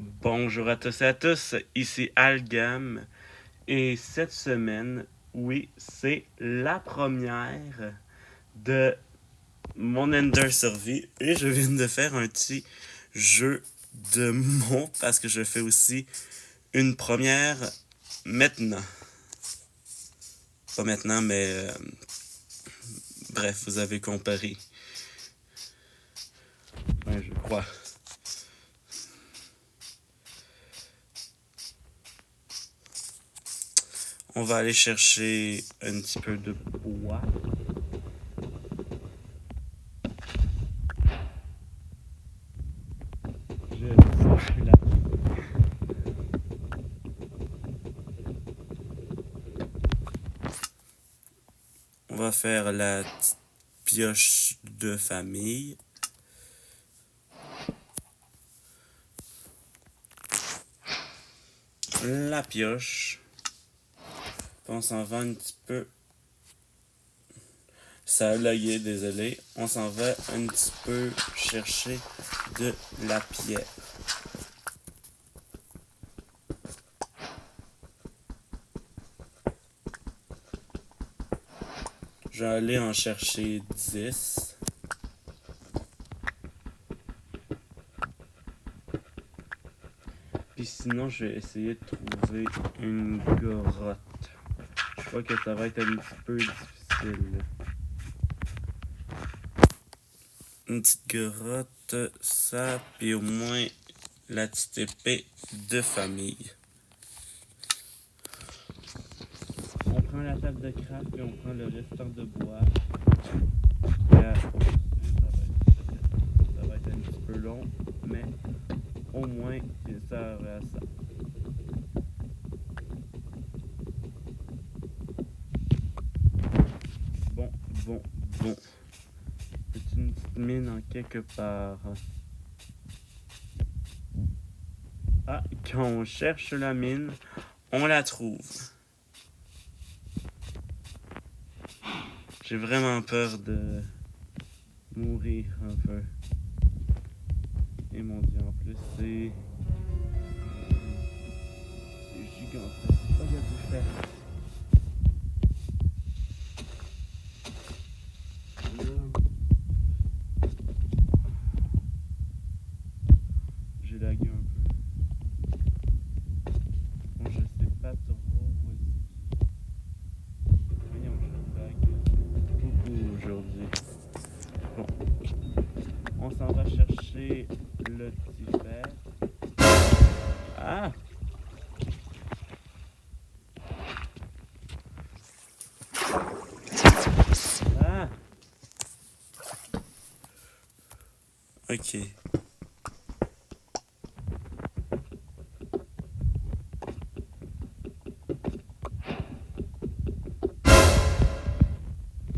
Bonjour à tous et à tous, ici Algam et cette semaine, oui, c'est la première de mon Ender Survie et je viens de faire un petit jeu de mots parce que je fais aussi une première maintenant. Pas maintenant, mais bref, vous avez compris. Ouais, je crois. On va aller chercher un petit peu de bois. Je suis là. On va faire la petite pioche de famille. La pioche. On s'en va un petit peu. Ça a lagué, désolé. On s'en va un petit peu chercher de la pierre. Je vais aller en chercher 10. Puis sinon, je vais essayer de trouver une grotte. Je crois que ça va être un petit peu difficile. Une petite grotte, ça, puis au moins la petite épée de famille. On prend la table de craft et on prend le restant de bois. Ça va être un petit peu long, mais au moins il sert à ça. Bon. C'est une petite mine en quelque part. Ah, quand on cherche la mine, on la trouve. J'ai vraiment peur de mourir un peu. Et mon dieu, en plus, c'est gigantesque. Oh, il y a du fer. J'ai lagué un peu. Bon, je sais pas trop où est-ce. Voyons, je lag beaucoup aujourd'hui. Bon. On s'en va chercher le petit fer. Ah! Ah! Ok.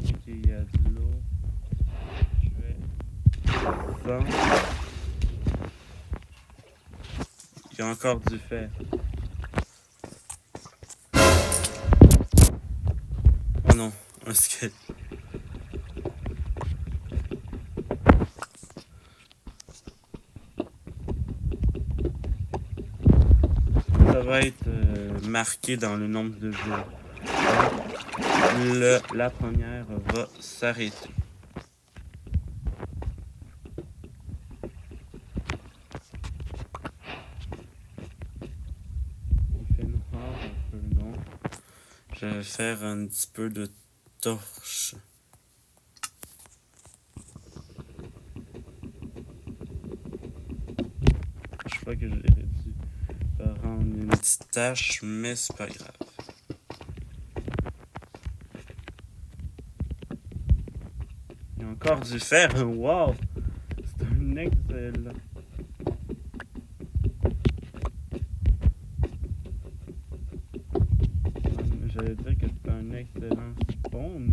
Ok, il y a de l'eau. Je vais... Bon. Il y a encore du fer. Oh non, un squelette. Ça va être marqué dans le nombre de jours. La première va s'arrêter. Il fait noir un peu, non? Je vais faire un petit peu de torche. Je crois que je l'ai dû rendre une petite tâche, mais c'est pas grave. Il y a encore du fer, wow! C'est un excellent. J'allais dire que c'est un excellent spawn.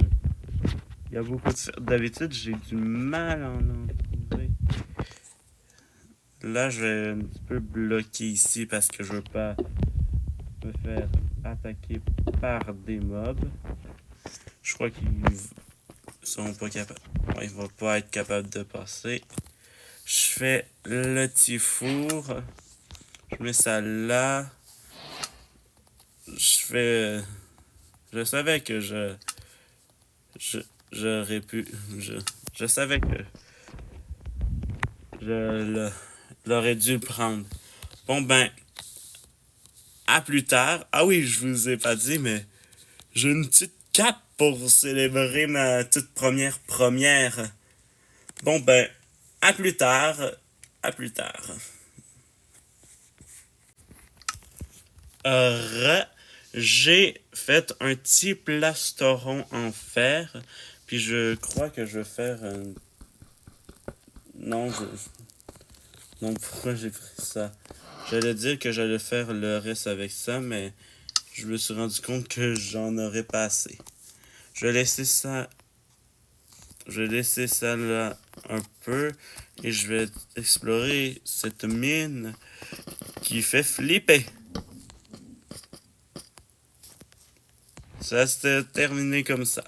Il y a beaucoup de fer. D'habitude, j'ai du mal à en trouver. Là, je vais un petit peu bloquer ici parce que je veux pas me faire attaquer par des mobs. Je crois qu'ils sont pas capables. Ouais, ils vont pas être capables de passer. Je fais le petit four Je mets ça là. Je fais... Je savais que je j'aurais pu... Je savais que l'aurais dû le prendre. Bon ben, à plus tard. Ah oui, je vous ai pas dit, mais j'ai une petite cape pour célébrer ma toute première. Bon ben, à plus tard. À plus tard. J'ai fait un petit plastoron en fer. Puis je crois que je vais faire un... Non, non, pourquoi j'ai pris ça? J'allais dire que j'allais faire le reste avec ça, mais je me suis rendu compte que j'en aurais pas assez. Je vais laisser ça... Je vais laisser ça là un peu. Et je vais explorer cette mine qui fait flipper. Ça s'est terminé comme ça.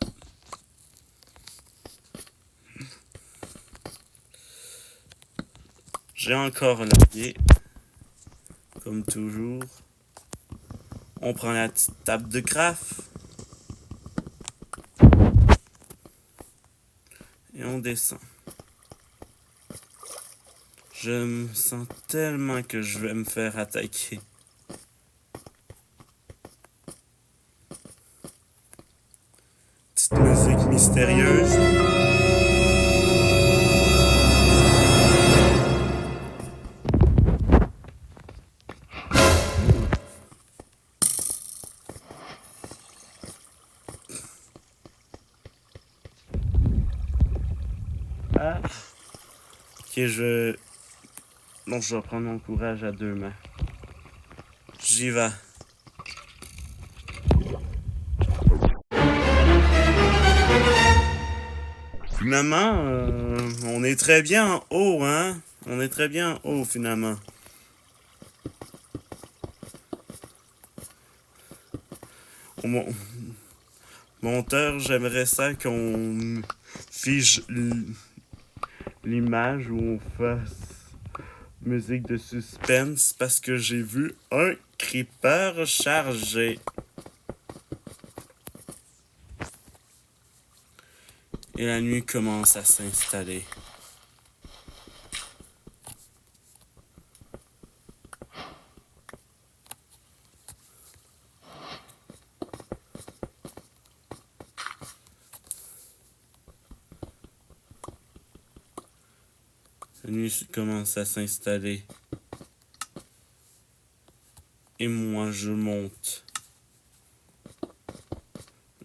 J'ai encore lagué. Comme toujours. On prend la petite table de craft. Et on descend. Je me sens tellement que je vais me faire attaquer. Petite musique mystérieuse. Ah. Ok, bon, je vais prendre mon courage à deux mains. J'y vais. Finalement, on est très bien en haut, hein? On est très bien en haut, finalement. Mon monteur, j'aimerais ça qu'on fige l'image où on fasse musique de suspense parce que j'ai vu un creeper chargé. Et la nuit commence à s'installer. La nuit commence à s'installer. Et moi, je monte.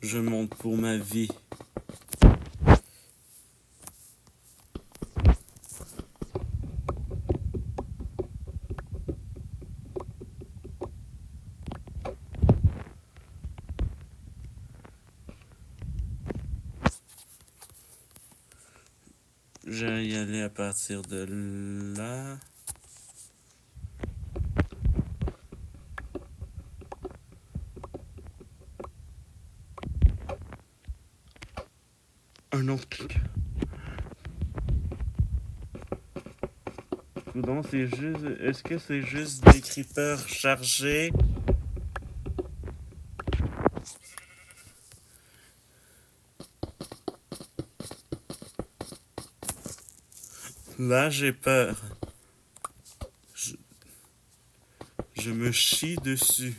Je monte pour ma vie. Je vais y aller à partir de là. Un autre clic. Coudon, c'est juste... Est-ce que c'est juste des creepers chargés? Là, j'ai peur. Je me chie dessus.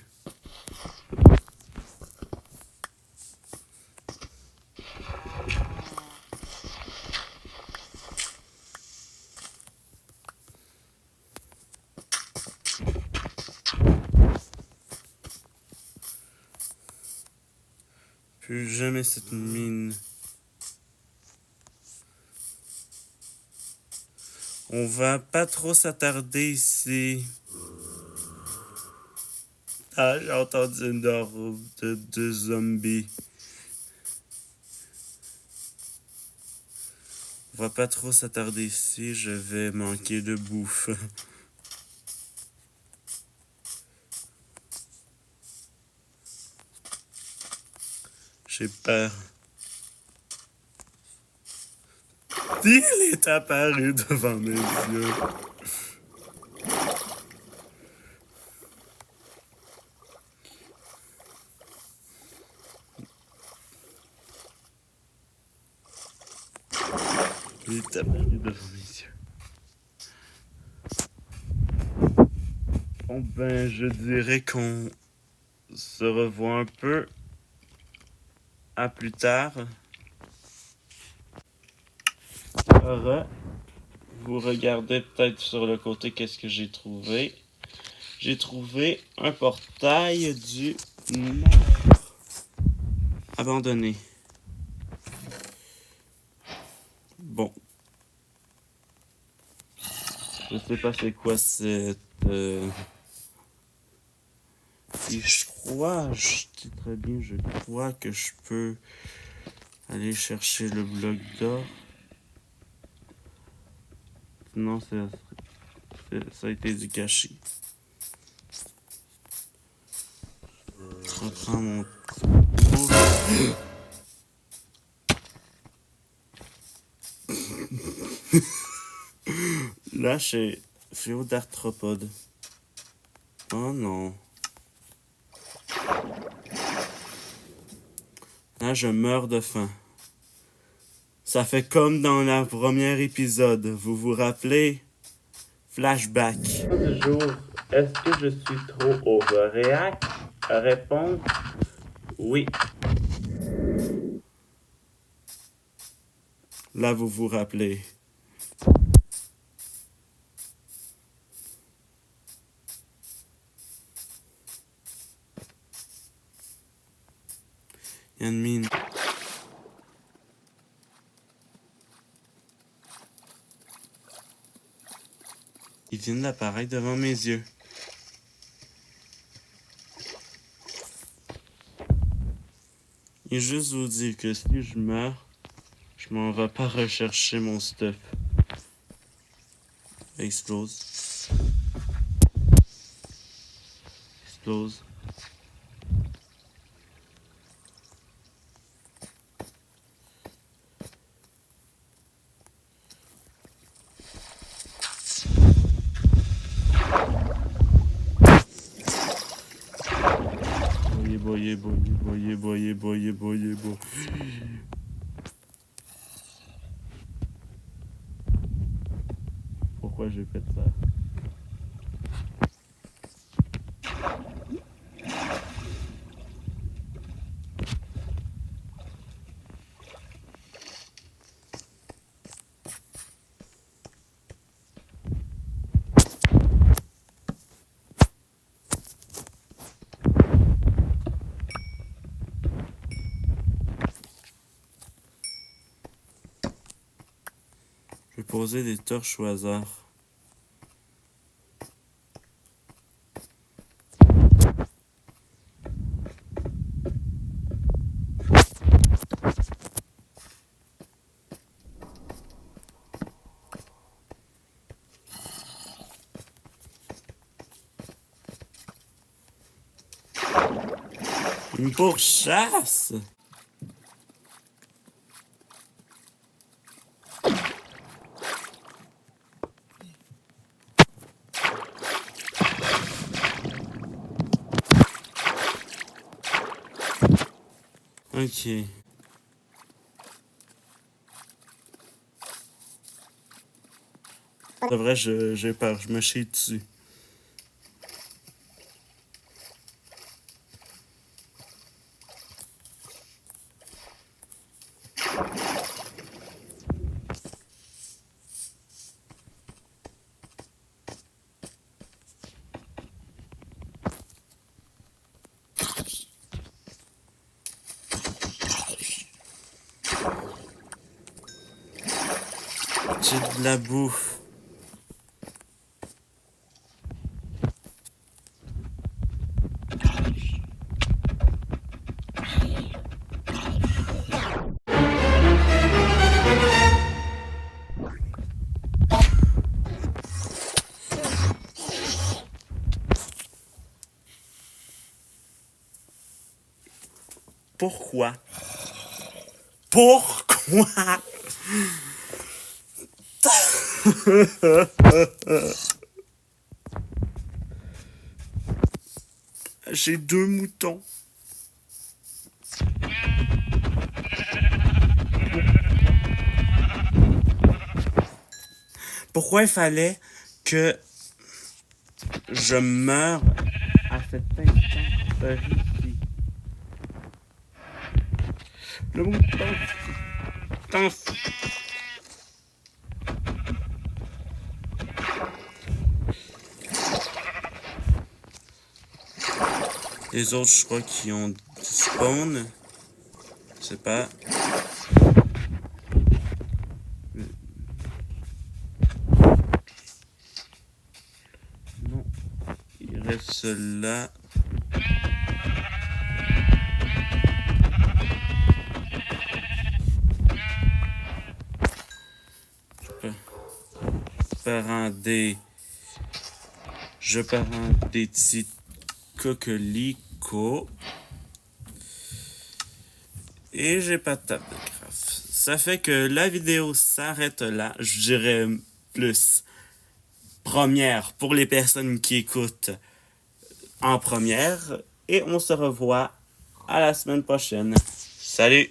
Plus jamais cette mine. On va pas trop s'attarder ici. Ah, j'ai entendu une horde de zombies. On va pas trop s'attarder ici, je vais manquer de bouffe. J'ai peur. Il est apparu devant mes yeux. est apparu devant mes yeux. Bon ben, je dirais qu'on se revoit un peu à plus tard. Alors, vous regardez peut-être sur le côté qu'est-ce que j'ai trouvé. J'ai trouvé un portail du Nord. Abandonné. Bon. Je sais pas c'est quoi cette... Et je crois, je dis très bien, je crois que je peux aller chercher le bloc d'or. Sinon, ça a été du gâchis. Je reprends mon... Là, c'est fléau d'arthropode. Oh non. Là, je meurs de faim. Ça fait comme dans le premier épisode. Vous vous rappelez? Flashback. Du jour, est-ce que je suis trop overreact? Réponse oui. Là, vous vous rappelez. Il y a une mine. Ils viennent d'apparaître devant mes yeux. Et juste vous dire que si je meurs, je m'en vais pas rechercher mon stuff. Explose. Explose. Boyez. Pourquoi j'ai fait ça? Je vais poser des torches au hasard. Une pourchasse! Ok. C'est vrai, j'ai peur, je me chie dessus. J'ai de la bouffe. Pourquoi? Pourquoi? J'ai 2 moutons. Pourquoi il fallait que je meure à cet instant horrifique? Le mouton. Les autres, je crois qu'ils ont spawn. Je sais pas. Non. Il reste celui-là. Je pars en des petits coquelicots. Et j'ai pas de table de craft. Ça fait que la vidéo s'arrête là. Je dirais plus première pour les personnes qui écoutent en première. Et on se revoit à la semaine prochaine. Salut!